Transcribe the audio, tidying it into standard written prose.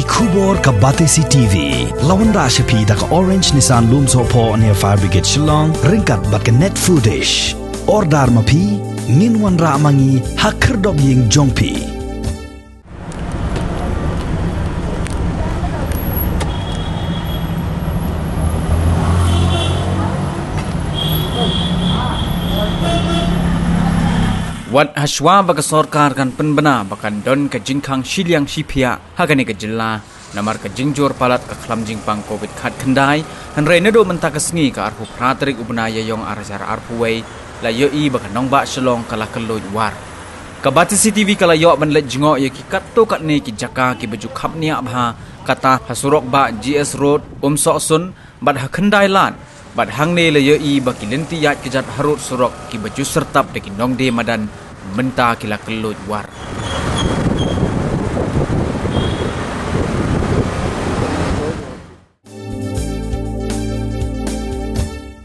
Kubor ka Batesi TV. Lawan Rashapi da ka Orange Nissan Looms Hopo near Fire Brigade Shillong. Ringkat bat ka net footage. Ordar mapi, minwan ra mangi hakerdog ying jongpi. Wat haswa baka sorkar kan penbena bakan don ke jingkang shiliang shipia hagani ke jilla namar ke jingjor palat ke klam jingpang covid khat kendai han renedo mentak kesngi ke arpu pratrik ubnaya yong arajar arpuwei la yoi baka nongba shalong kala keloj war ke Batesi TV kala yo ban let jingo ye ki katto kat ne ki jaka ki baju khapnia bha kata hasurok ba GS road sok sun bad ha kendai lan bad hangne la yoi baki lenti yat ki jat harut surok ki baju sertap de ki nongde madan menta kila keloj war